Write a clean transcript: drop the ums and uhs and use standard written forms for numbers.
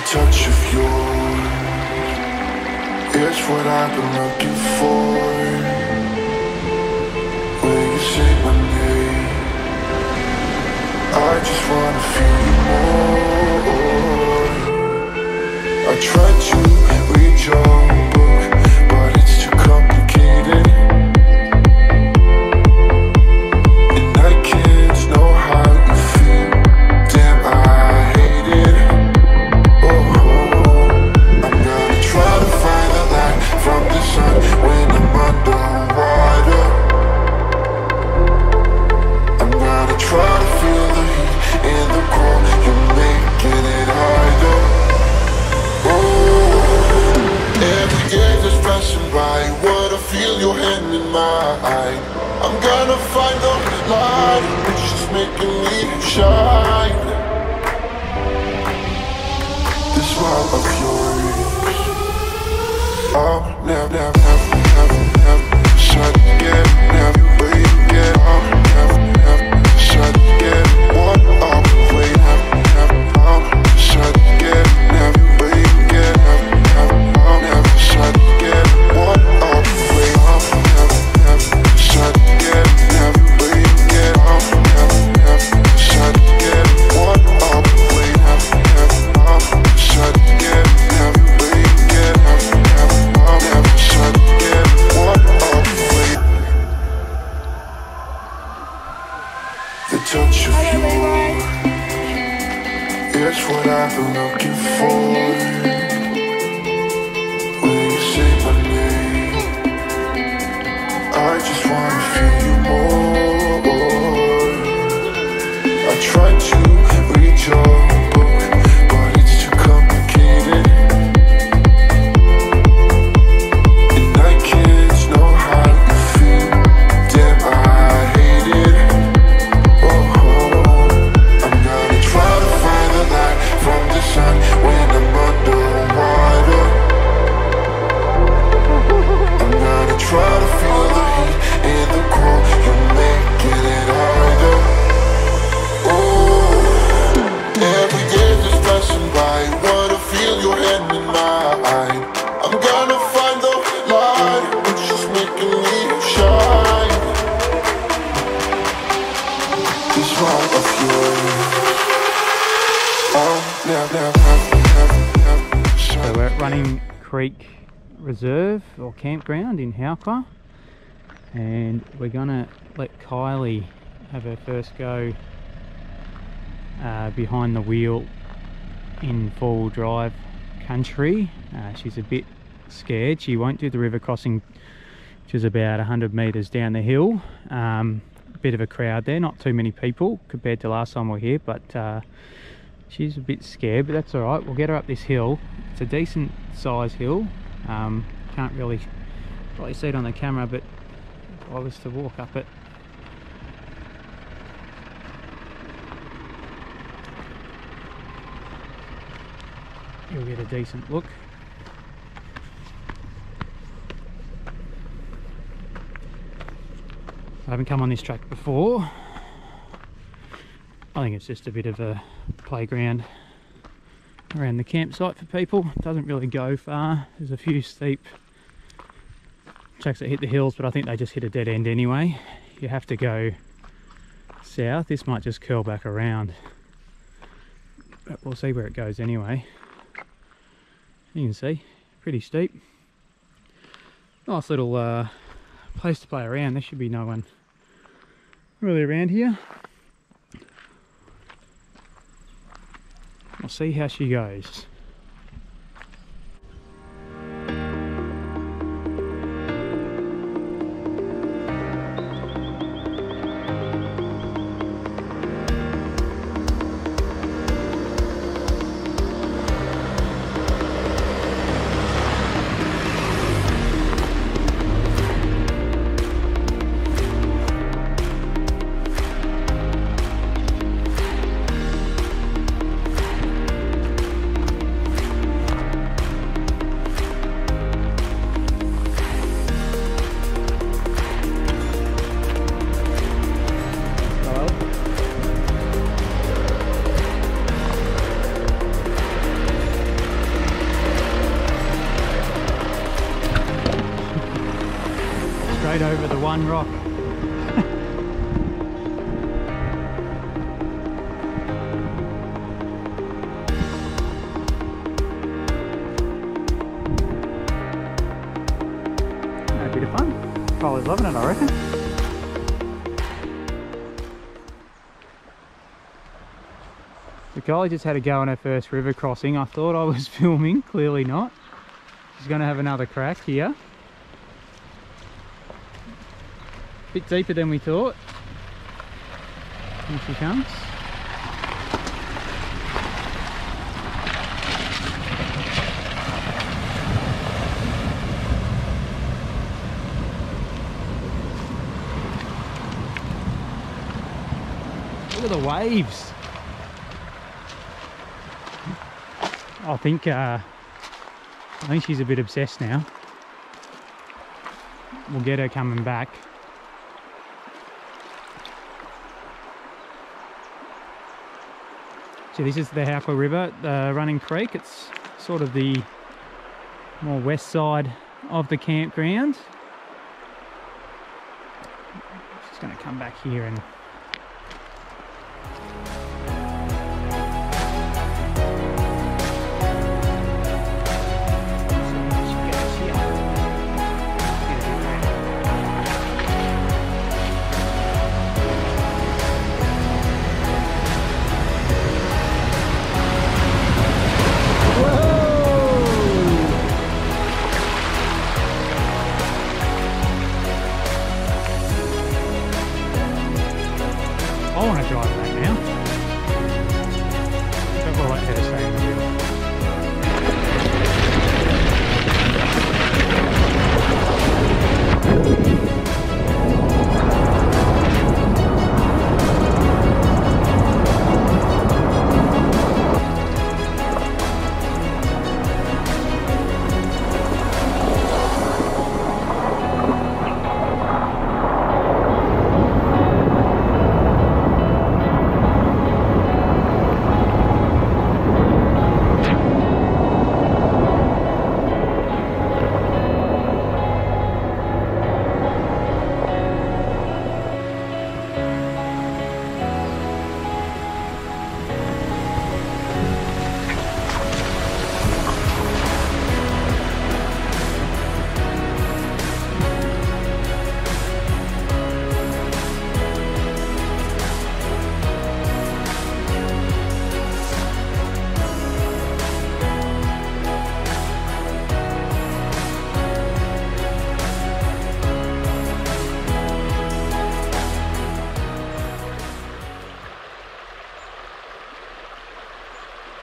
touch of yours is what I've been looking for. When you say my name, I just wanna feel you more. I tried to read your book, but it's too complicated, and I can't know how you feel. Damn, I hate it. Oh, I'm gonna try to find the light from the sun when I'm underwater. I'm gonna try to feel the heat in the cold. You're making it harder. Oh, every day that's passing by, wanna feel your hand in mine. I'm gonna find the light, which is making me shine. This smile of yours, I'll never shut again, never wait again. I'll never shut again. What I'll wait, I'll shut again, never wait again. I'll never shut again. What I'll wait, I'll never shut again, never wait again. I'll never shut again. What I'll wait, I'll shut again, never wait again. I'll never shut again. What I'll wait. The touch of yours is what I've been looking for. When you say my name, I just wanna feel you more. I tried to read your book, but it's too complicated, and I can't know how you feel. Damn, I hate it. Oh, I'm gonna try to find the light from the sun when I'm underwater. I'm gonna try to feel the heat in the cold. You're making it harder. Oh, every day that's passing by, wanna feel your hand in mine. I'm gonna find the light, which is making me shine. This smile of yours, I'll never So we're at Running Creek Reserve or Campground in Howqua, and we're gonna let Kylee have her first go behind the wheel in four-wheel drive country. She's a bit scared. She won't do the river crossing, which is about 100 metres down the hill. Bit of a crowd there, not too many people compared to last time we were here, but she's a bit scared, but that's all right. We'll get her up this hill. It's a decent size hill. Can't really see it on the camera, but if I was to walk up it, you'll get a decent look. I haven't come on this track before. I think it's just a bit of a playground around the campsite for people. It doesn't really go far. There's a few steep tracks that hit the hills, but I think they just hit a dead end anyway. You have to go south. This might just curl back around, but we'll see where it goes anyway. You can see, pretty steep. Nice little place to play around. There should be no one really around here. We'll see how she goes. one rock. A bit of fun. Kylie's loving it, I reckon. So Kylie just had a go on her first river crossing. I thought I was filming, clearly not. She's going to have another crack here. Bit deeper than we thought. Here she comes. Look at the waves. I think she's a bit obsessed now. We'll get her coming back. So this is the Howqua River, the Running Creek. It's sort of the more west side of the campground. She's going to come back here and